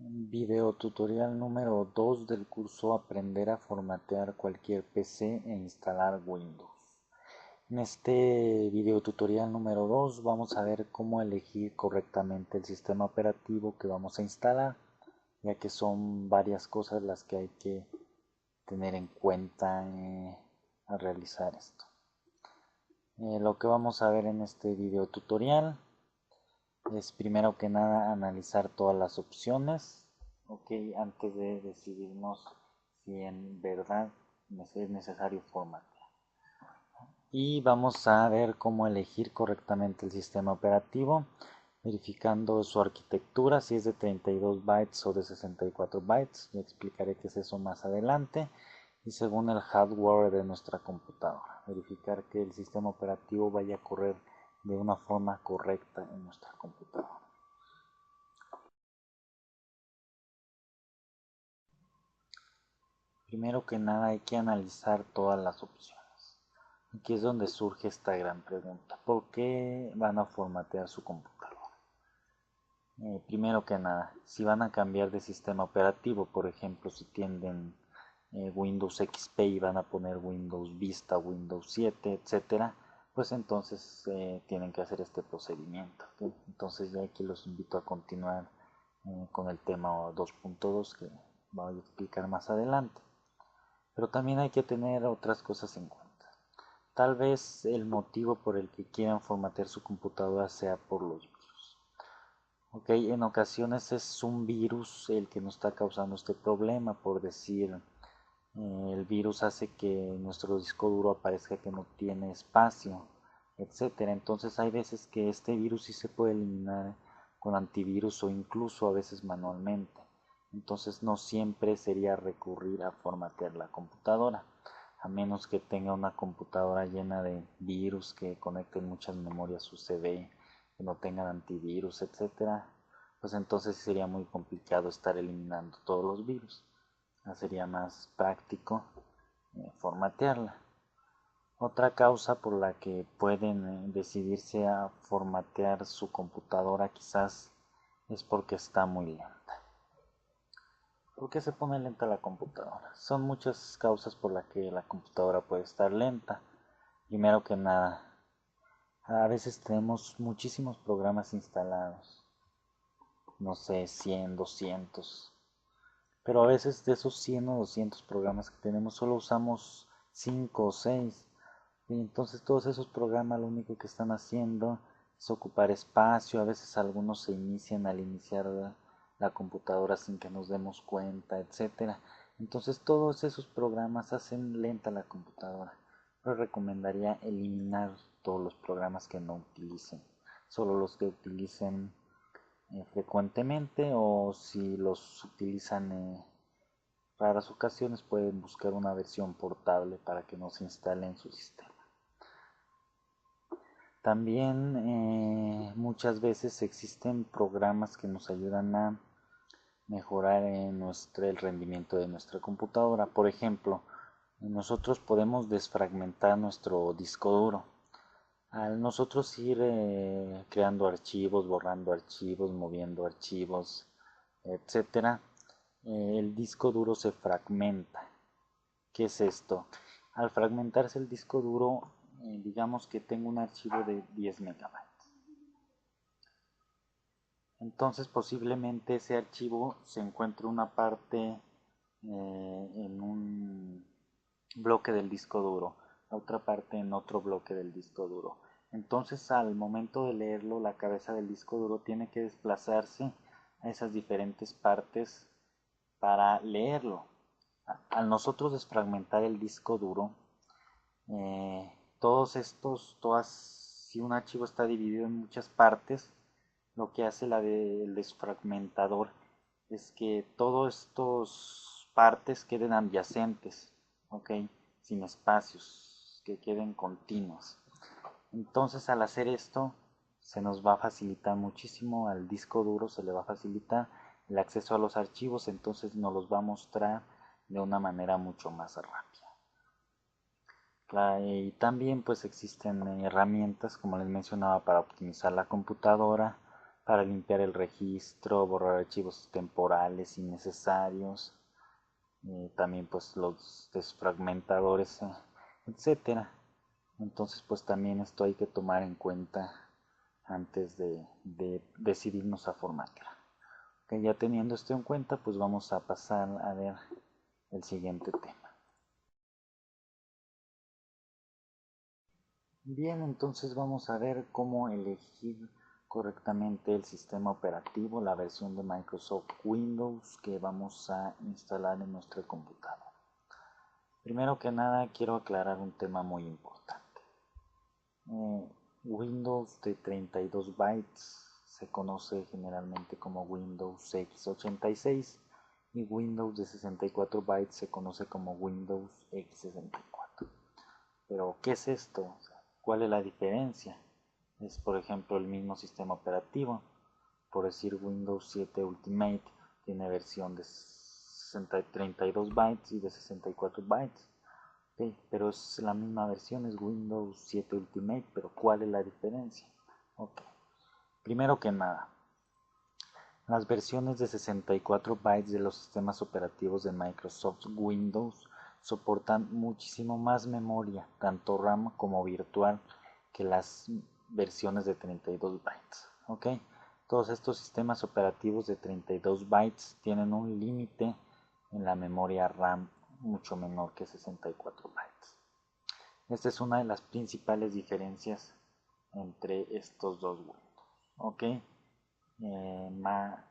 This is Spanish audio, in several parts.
Video tutorial número 2 del curso Aprender a formatear cualquier PC e instalar Windows. En este video tutorial número 2 vamos a ver cómo elegir correctamente el sistema operativo que vamos a instalar, ya que son varias cosas las que hay que tener en cuenta al realizar esto. Lo que vamos a ver en este video tutorial es primero que nada analizar todas las opciones, ok, antes de decidirnos si en verdad es necesario formatear. Y vamos a ver cómo elegir correctamente el sistema operativo, verificando su arquitectura, si es de 32 bytes o de 64 bytes. Ya explicaré qué es eso más adelante. Y según el hardware de nuestra computadora, verificar que el sistema operativo vaya a correr de una forma correcta en nuestra computadora. Primero que nada hay que analizar todas las opciones. Aquí es donde surge esta gran pregunta. ¿Por qué van a formatear su computadora? Primero que nada, si van a cambiar de sistema operativo, por ejemplo, si tienden Windows XP y van a poner Windows Vista, Windows 7, etcétera, pues entonces tienen que hacer este procedimiento. ¿Okay? Entonces ya aquí los invito a continuar con el tema 2.2 que voy a explicar más adelante. Pero también hay que tener otras cosas en cuenta. Tal vez el motivo por el que quieran formatear su computadora sea por los virus. Ok, en ocasiones es un virus el que nos está causando este problema, por decir, el virus hace que nuestro disco duro aparezca que no tiene espacio, etcétera. Entonces hay veces que este virus sí se puede eliminar con antivirus o incluso a veces manualmente. Entonces no siempre sería recurrir a formatear la computadora, a menos que tenga una computadora llena de virus que conecten muchas memorias USB, que no tengan antivirus, etcétera. Pues entonces sería muy complicado estar eliminando todos los virus. Sería más práctico formatearla. Otra causa por la que pueden decidirse a formatear su computadora quizás es porque está muy lenta. ¿Por qué se pone lenta la computadora? Son muchas causas por las que la computadora puede estar lenta. Primero que nada, a veces tenemos muchísimos programas instalados. No sé, 100, 200. Pero a veces de esos 100 o 200 programas que tenemos solo usamos 5 o 6. Y entonces todos esos programas lo único que están haciendo es ocupar espacio. A veces algunos se inician al iniciar la computadora sin que nos demos cuenta, etcétera. Entonces todos esos programas hacen lenta la computadora. Yo recomendaría eliminar todos los programas que no utilicen, solo los que utilicen frecuentemente, o si los utilizan raras ocasiones pueden buscar una versión portable para que no se instale en su sistema. También muchas veces existen programas que nos ayudan a mejorar el rendimiento de nuestra computadora. Por ejemplo, nosotros podemos desfragmentar nuestro disco duro. Al nosotros ir creando archivos, borrando archivos, moviendo archivos, etcétera, el disco duro se fragmenta. ¿Qué es esto? Al fragmentarse el disco duro, digamos que tengo un archivo de 10 megabytes. Entonces posiblemente ese archivo se encuentre una parte en un bloque del disco duro, la otra parte en otro bloque del disco duro. Entonces al momento de leerlo, la cabeza del disco duro tiene que desplazarse a esas diferentes partes para leerlo. Al nosotros desfragmentar el disco duro, si un archivo está dividido en muchas partes, lo que hace el desfragmentador es que todas estas partes queden adyacentes, ¿ok? Sin espacios, que queden continuos. Entonces al hacer esto se nos va a facilitar muchísimo al disco duro, se le va a facilitar el acceso a los archivos, entonces nos los va a mostrar de una manera mucho más rápida. Y también pues existen herramientas, como les mencionaba, para optimizar la computadora, para limpiar el registro, borrar archivos temporales innecesarios, también pues los desfragmentadores, etcétera. Entonces pues también esto hay que tomar en cuenta antes de decidirnos a formatear. Okay, ya teniendo esto en cuenta, pues vamos a pasar a ver el siguiente tema. Bien, entonces vamos a ver cómo elegir correctamente el sistema operativo, la versión de Microsoft Windows que vamos a instalar en nuestra computadora. Primero que nada quiero aclarar un tema muy importante. Windows de 32 bytes se conoce generalmente como Windows x86 y Windows de 64 bytes se conoce como Windows x64. Pero, ¿qué es esto? ¿Cuál es la diferencia? Es, por ejemplo, el mismo sistema operativo. Por decir, Windows 7 Ultimate tiene versión de 32 bytes y de 64 bytes. Okay, pero es la misma versión, es Windows 7 Ultimate, pero ¿cuál es la diferencia? Okay. Primero que nada, las versiones de 64 bytes de los sistemas operativos de Microsoft Windows soportan muchísimo más memoria, tanto RAM como virtual, que las versiones de 32 bytes. ¿Okay? Todos estos sistemas operativos de 32 bytes tienen un límite en la memoria RAM mucho menor que 64 bytes. Esta es una de las principales diferencias entre estos dos Windows. ¿Okay?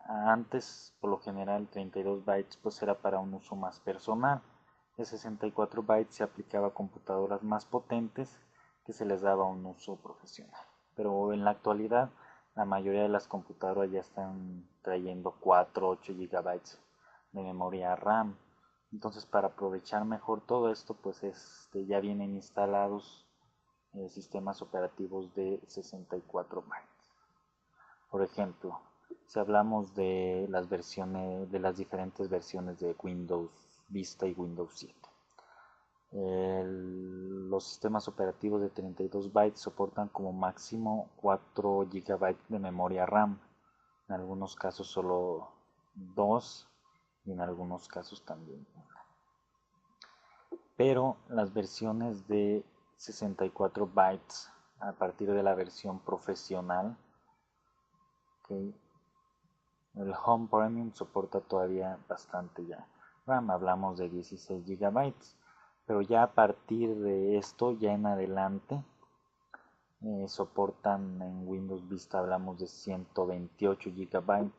Antes, por lo general, 32 bytes pues era para un uso más personal. De 64 bytes se aplicaba a computadoras más potentes que se les daba un uso profesional. Pero en la actualidad, la mayoría de las computadoras ya están trayendo 4 8 gigabytes de memoria RAM. Entonces, para aprovechar mejor todo esto, pues ya vienen instalados sistemas operativos de 64 bytes. Por ejemplo, si hablamos de las versiones, de las diferentes versiones de Windows Vista y Windows 7. Los sistemas operativos de 32 bytes soportan como máximo 4 GB de memoria RAM, en algunos casos solo 2 y en algunos casos también 1. Pero las versiones de 64 bytes a partir de la versión profesional, okay, el Home Premium soporta todavía bastante ya RAM, hablamos de 16 GB, pero ya a partir de esto, ya en adelante, soportan en Windows Vista hablamos de 128 GB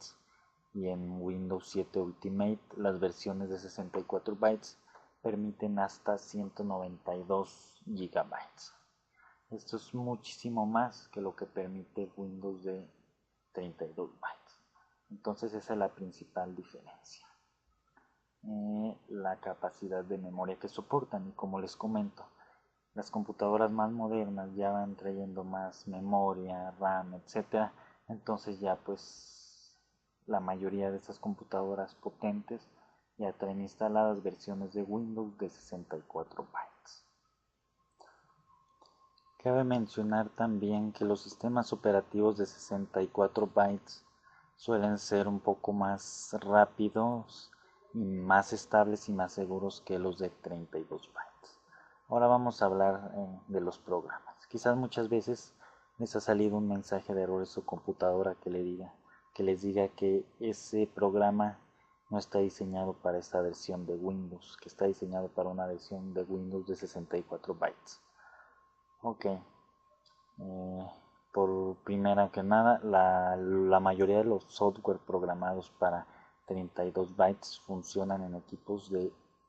y en Windows 7 Ultimate las versiones de 64 bytes permiten hasta 192 GB. Esto es muchísimo más que lo que permite Windows de 32 bytes. Entonces esa es la principal diferencia. La capacidad de memoria que soportan, y como les comento, las computadoras más modernas ya van trayendo más memoria, RAM, etcétera. Entonces ya pues la mayoría de estas computadoras potentes ya traen instaladas versiones de Windows de 64 bytes. Cabe mencionar también que los sistemas operativos de 64 bytes suelen ser un poco más rápidos y más estables y más seguros que los de 32 bytes. Ahora vamos a hablar de los programas. Quizás muchas veces les ha salido un mensaje de error en su computadora que les diga que ese programa no está diseñado para esta versión de Windows, que está diseñado para una versión de Windows de 64 bytes. Ok, por primera que nada, la mayoría de los software programados para 32 bytes funcionan en equipos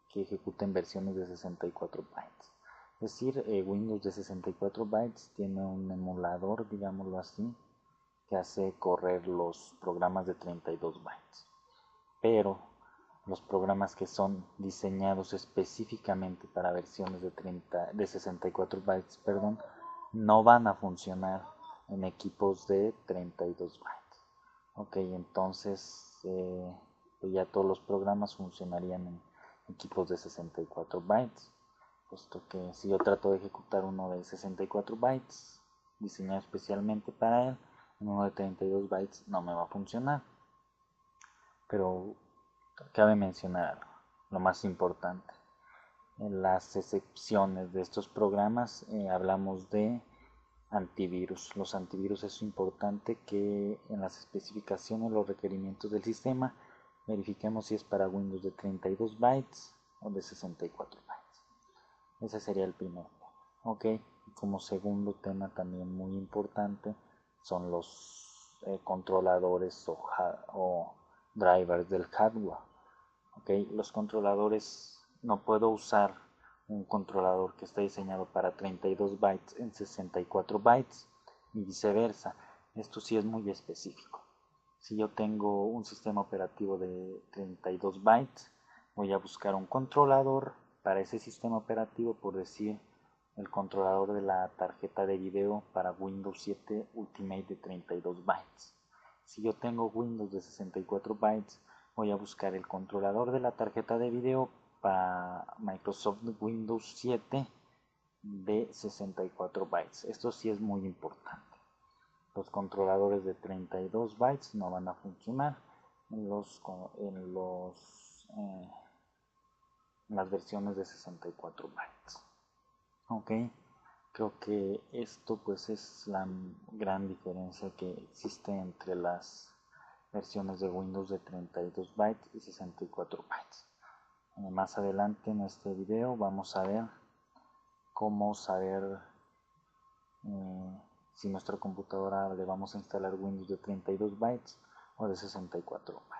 que ejecuten versiones de 64 bytes. Es decir, Windows de 64 bytes tiene un emulador, digámoslo así, que hace correr los programas de 32 bytes. Pero los programas que son diseñados específicamente para versiones de 64 bytes, no van a funcionar en equipos de 32 bytes. Ok, entonces pues ya todos los programas funcionarían en equipos de 64 bytes, puesto que si yo trato de ejecutar uno de 64 bytes diseñado especialmente para él, uno de 32 bytes no me va a funcionar. Pero cabe mencionar algo, lo más importante. En las excepciones de estos programas hablamos de antivirus. Los antivirus es importante que en las especificaciones, los requerimientos del sistema, verifiquemos si es para Windows de 32 bytes o de 64 bytes. Ese sería el primer tema. Ok, como segundo tema también muy importante son los controladores o drivers del hardware. Ok, los controladores, no puedo usar un controlador que está diseñado para 32 bytes en 64 bytes y viceversa. Esto sí es muy específico. Si yo tengo un sistema operativo de 32 bytes, voy a buscar un controlador para ese sistema operativo, por decir el controlador de la tarjeta de video para Windows 7 Ultimate de 32 bytes. Si yo tengo Windows de 64 bytes, voy a buscar el controlador de la tarjeta de video para Microsoft Windows 7 de 64 bytes. Esto sí es muy importante. Los controladores de 32 bytes no van a funcionar en las versiones de 64 bytes. Ok, creo que esto pues es la gran diferencia que existe entre las versiones de Windows de 32 bytes y 64 bytes. Más adelante en este video vamos a ver cómo saber si nuestra computadora le vamos a instalar Windows de 32 bytes o de 64 bytes.